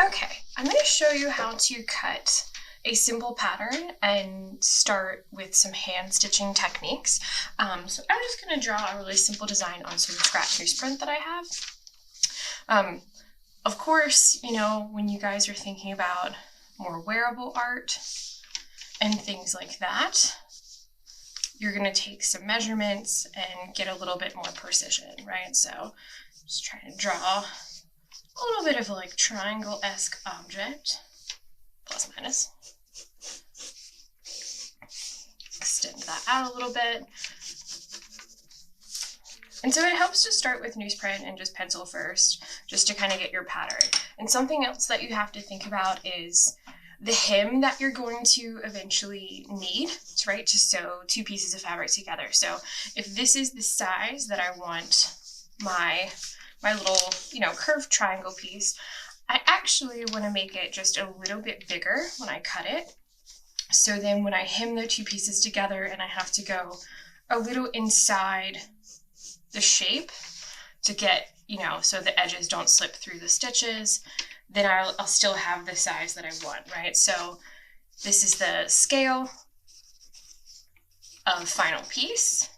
Okay, I'm going to show you how to cut a simple pattern and start with some hand stitching techniques. So I'm just going to draw a really simple design on some scratch newsprint that I have. Of course, you know, when you guys are thinking about more wearable art and things like that, you're going to take some measurements and get a little bit more precision, right? So just trying to draw a little bit of like triangle-esque object, plus minus. Extend that out a little bit. And so it helps to start with newsprint and just pencil first, just to kind of get your pattern. And something else that you have to think about is the hem that you're going to eventually need, right, to sew two pieces of fabric together. So if this is the size that I want my little, you know, curved triangle piece, I actually want to make it just a little bit bigger when I cut it. So then when I hem the two pieces together and I have to go a little inside the shape to get, you know, so the edges don't slip through the stitches, then I'll still have the size that I want, right? So this is the scale of final piece.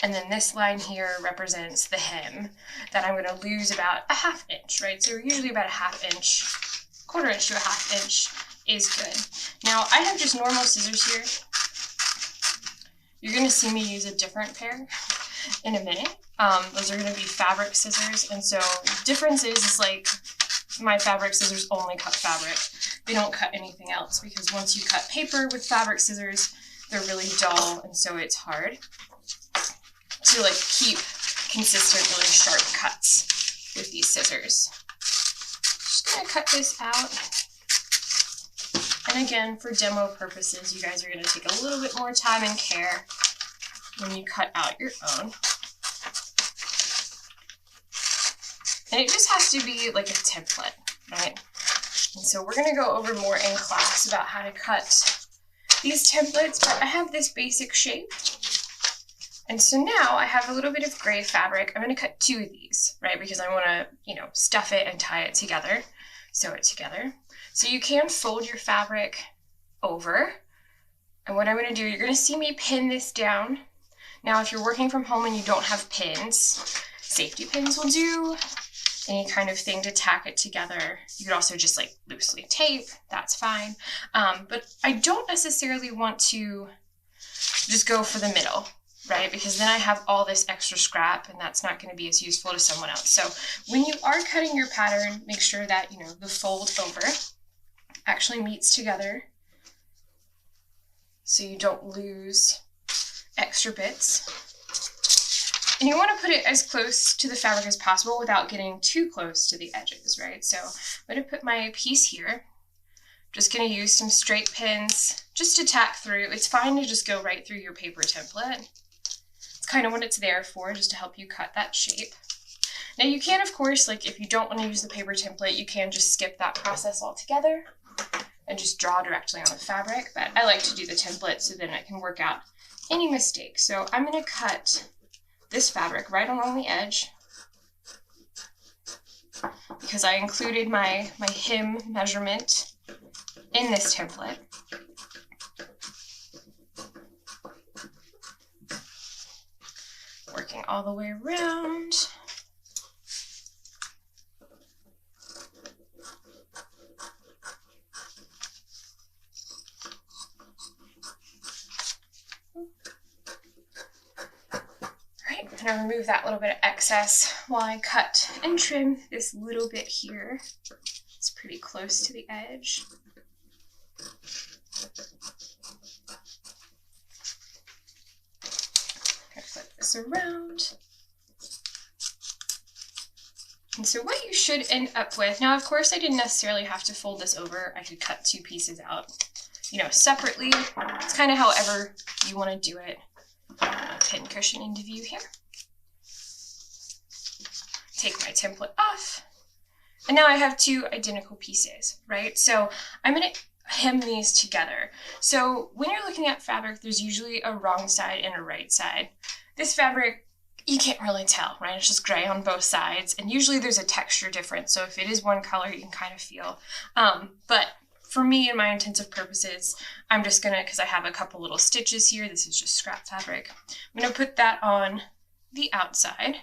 And then this line here represents the hem that I'm going to lose about a 1/2 inch, right? So usually about a 1/2 inch, 1/4 inch to a 1/2 inch is good. Now I have just normal scissors here. You're going to see me use a different pair in a minute. Those are going to be fabric scissors. And so the difference is like my fabric scissors only cut fabric. They don't cut anything else, because once you cut paper with fabric scissors, they're really dull, and so it's hard to like keep consistent, really sharp cuts with these scissors. Just gonna cut this out. And again, for demo purposes, you guys are gonna take a little bit more time and care when you cut out your own. And it just has to be like a template, right? And so we're gonna go over more in class about how to cut these templates, but I have this basic shape. And so now I have a little bit of gray fabric. I'm going to cut 2 of these, right? Because I want to, you know, stuff it and tie it together, sew it together. So you can fold your fabric over. And what I'm going to do, you're going to see me pin this down. Now, if you're working from home and you don't have pins, safety pins will do. Any kind of thing to tack it together. You could also just like loosely tape, that's fine. But I don't necessarily want to just go for the middle, right? Because then I have all this extra scrap and that's not going to be as useful to someone else. So when you are cutting your pattern, make sure that, you know, the fold over actually meets together so you don't lose extra bits. And you want to put it as close to the fabric as possible without getting too close to the edges, right? So I'm going to put my piece here. I'm just going to use some straight pins just to tack through. It's fine to just go right through your paper template. It's kind of what it's there for, just to help you cut that shape. Now you can, of course, like if you don't want to use the paper template, you can just skip that process altogether and just draw directly on the fabric. But I like to do the template so then I can work out any mistakes. So I'm going to cut this fabric right along the edge because I included my hem measurement in this template. Working all the way around. I'm going to remove that little bit of excess while I cut and trim this little bit here. It's pretty close to the edge. I'm going to flip this around. And so what you should end up with, now of course I didn't necessarily have to fold this over. I could cut 2 pieces out, you know, separately. It's kind of however you want to do it. Pin cushion into view here. Take my template off, and now I have 2 identical pieces, right? So I'm going to hem these together. So when you're looking at fabric, there's usually a wrong side and a right side. This fabric you can't really tell, right? It's just gray on both sides, and usually there's a texture difference, so if it is one color, you can kind of feel. But for me and my intensive purposes, I'm just gonna, because I have a couple little stitches here, this is just scrap fabric, I'm gonna put that on the outside.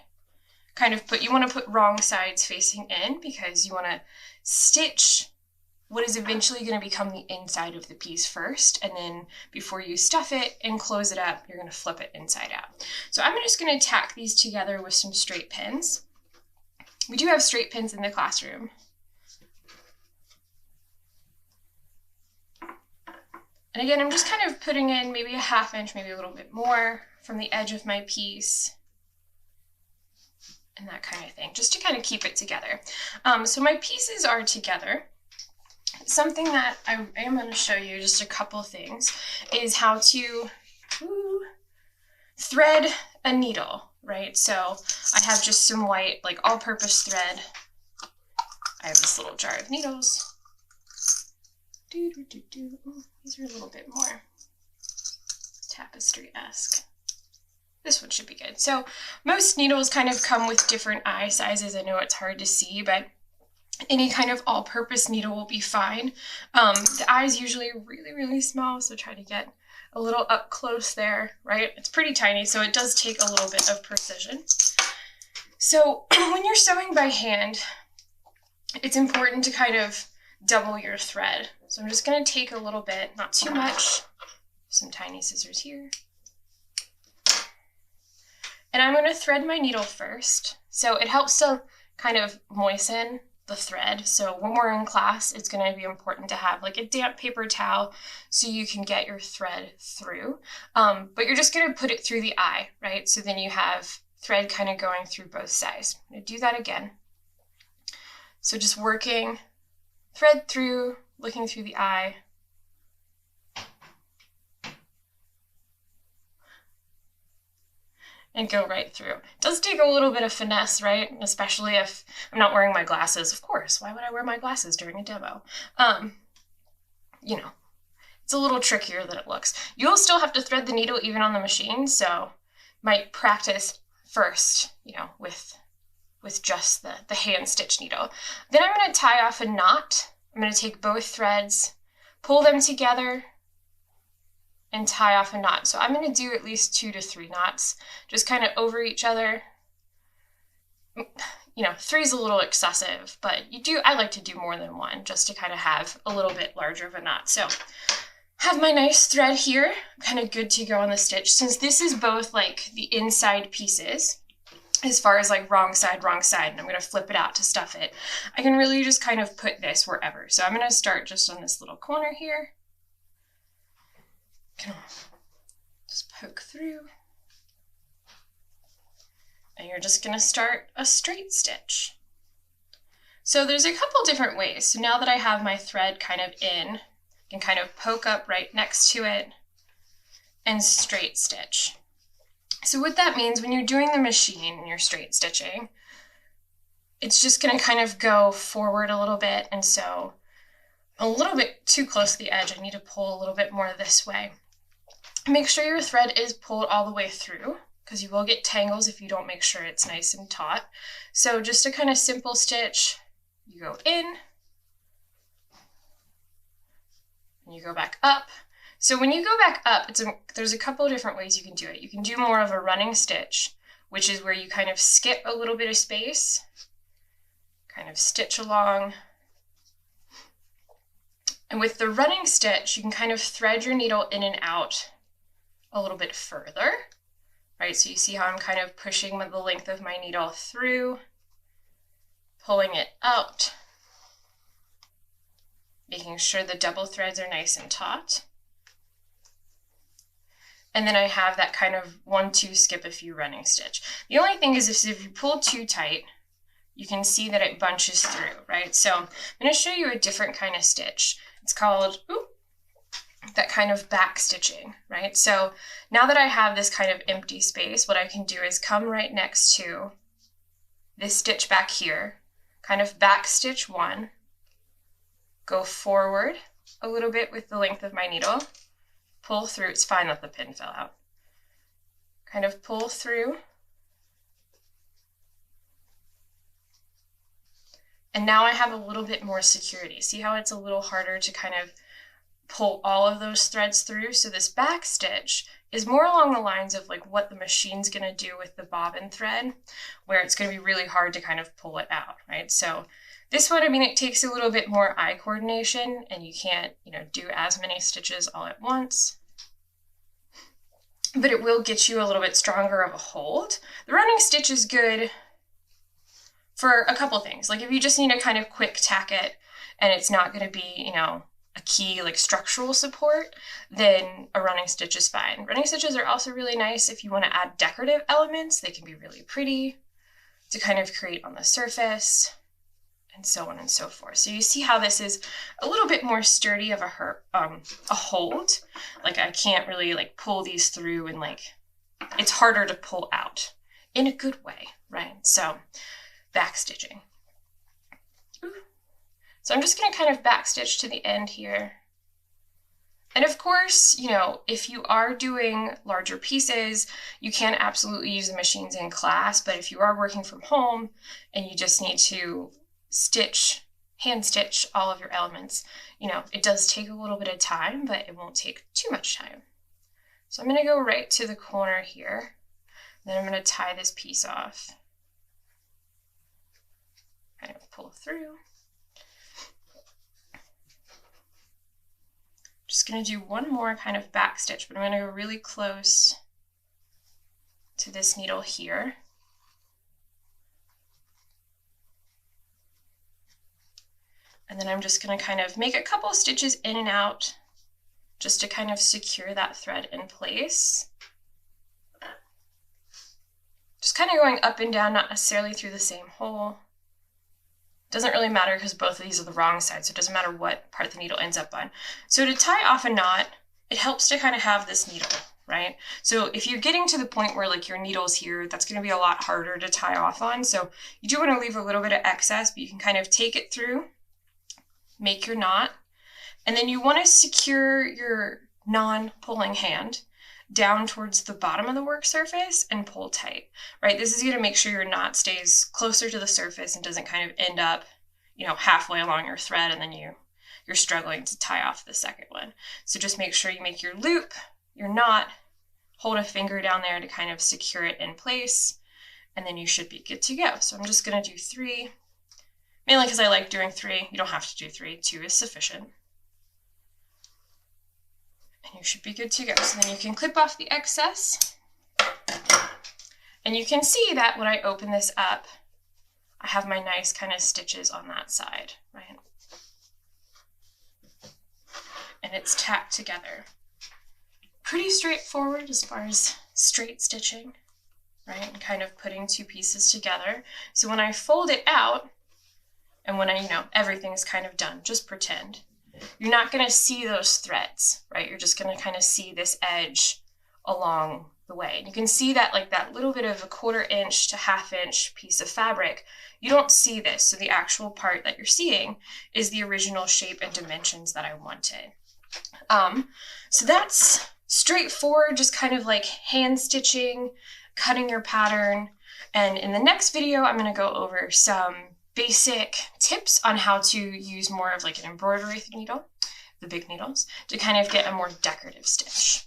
You want to put wrong sides facing in because you want to stitch what is eventually going to become the inside of the piece first, and then before you stuff it and close it up, you're going to flip it inside out. So I'm just going to tack these together with some straight pins. We do have straight pins in the classroom. And again, I'm just kind of putting in maybe a 1/2 inch, maybe a little bit more from the edge of my piece, and that kind of thing, just to kind of keep it together. So my pieces are together. Something that I am going to show you, just a couple things, is how to thread a needle, right? So I have just some white, like all-purpose thread. I have this little jar of needles. Ooh, these are a little bit more tapestry-esque. This one should be good. So most needles kind of come with different eye sizes. I know it's hard to see, but any kind of all-purpose needle will be fine. The eye is usually really, really small, so try to get a little up close there, right? It's pretty tiny, so it does take a little bit of precision. So when you're sewing by hand, it's important to kind of double your thread. So I'm just going to take a little bit, not too much, some tiny scissors here. And I'm going to thread my needle first. So it helps to kind of moisten the thread. So when we're in class, it's going to be important to have like a damp paper towel so you can get your thread through. But you're just going to put it through the eye, right? So then you have thread kind of going through both sides. I'm going to do that again. So just working thread through, looking through the eye. And go right through. It does take a little bit of finesse, right? Especially if I'm not wearing my glasses. Of course, why would I wear my glasses during a demo? You know, it's a little trickier than it looks. You'll still have to thread the needle even on the machine, so might practice first, you know, with just the hand stitch needle. Then I'm going to tie off a knot. I'm going to take both threads, pull them together, and tie off a knot. So I'm going to do at least 2 to 3 knots, just kind of over each other. You know, 3 is a little excessive, but I like to do more than 1 just to kind of have a little bit larger of a knot. So have my nice thread here, kind of good to go on the stitch. Since this is both like the inside pieces, as far as like wrong side, and I'm going to flip it out to stuff it, I can really just kind of put this wherever. So I'm going to start just on this little corner here. Just poke through, and you're just going to start a straight stitch. So there's a couple different ways. So now that I have my thread kind of in, I can kind of poke up right next to it and straight stitch. So what that means when you're doing the machine and you're straight stitching, it's just going to kind of go forward a little bit, and so a little bit too close to the edge. I need to pull a little bit more this way. Make sure your thread is pulled all the way through, because you will get tangles if you don't make sure it's nice and taut. So just a kind of simple stitch, you go in, and you go back up. So when you go back up, there's a couple of different ways you can do it. You can do more of a running stitch, which is where you kind of skip a little bit of space, kind of stitch along. And with the running stitch, you can kind of thread your needle in and out a little bit further, right? So you see how I'm kind of pushing the length of my needle through, pulling it out, making sure the double threads are nice and taut. And then I have that kind of 1-2 skip a few running stitch. The only thing is if you pull too tight, you can see that it bunches through, right? So I'm going to show you a different kind of stitch. It's called that kind of back stitching, right? So now that I have this kind of empty space, what I can do is come right next to this stitch back here, kind of back stitch 1, go forward a little bit with the length of my needle, pull through. It's fine that the pin fell out. Kind of pull through And now I have a little bit more security. See how it's a little harder to kind of pull all of those threads through? So this back stitch is more along the lines of like what the machine's going to do with the bobbin thread, where it's going to be really hard to kind of pull it out, right? So this one, I mean, it takes a little bit more eye coordination, and you can't, do as many stitches all at once, but it will get you a little bit stronger of a hold. The running stitch is good for a couple things. Like if you just need to kind of quick tack it and it's not going to be, a key like structural support, then a running stitch is fine. Running stitches are also really nice if you want to add decorative elements. They can be really pretty to kind of create on the surface, and so on and so forth. So you see how this is a little bit more sturdy of a hold. Like I can't really like pull these through, and like it's harder to pull out in a good way, right? So back stitching. So I'm just going to kind of back stitch to the end here. And of course, if you are doing larger pieces, you can absolutely use the machines in class, but if you are working from home and you just need to hand stitch all of your elements, it does take a little bit of time, but it won't take too much time. So I'm going to go right to the corner here. Then I'm going to tie this piece off. Kind of pull through. Just going to do one more kind of back stitch, but I'm going to go really close to this needle here. And then I'm just going to kind of make a couple of stitches in and out just to kind of secure that thread in place. Just kind of going up and down, not necessarily through the same hole. Doesn't really matter because both of these are the wrong side, so it doesn't matter what part the needle ends up on. So to tie off a knot, it helps to kind of have this needle, right? So if you're getting to the point where like your needle's here, that's going to be a lot harder to tie off on. So you do want to leave a little bit of excess, but you can kind of take it through, make your knot, and then you want to secure your non-pulling hand down towards the bottom of the work surface and pull tight, right? This is going to make sure your knot stays closer to the surface and doesn't kind of end up, halfway along your thread and then you're struggling to tie off the second one. So just make sure you make your loop, your knot, hold a finger down there to kind of secure it in place, and then you should be good to go. So I'm just going to do 3, mainly because I like doing 3. You don't have to do 3, 2 is sufficient. And you should be good to go. So then you can clip off the excess. And you can see that when I open this up, I have my nice kind of stitches on that side, right? And it's tacked together. Pretty straightforward as far as straight stitching, right? And kind of putting 2 pieces together. So when I fold it out, and when everything's kind of done, just pretend. You're not going to see those threads, right? You're just going to kind of see this edge along the way. And you can see that like that little bit of a 1/4 inch to 1/2 inch piece of fabric, you don't see this. So the actual part that you're seeing is the original shape and dimensions that I wanted. So that's straightforward, just kind of like hand stitching, cutting your pattern. And in the next video, I'm going to go over some basic tips on how to use more of like an embroidery needle, the big needles, to kind of get a more decorative stitch.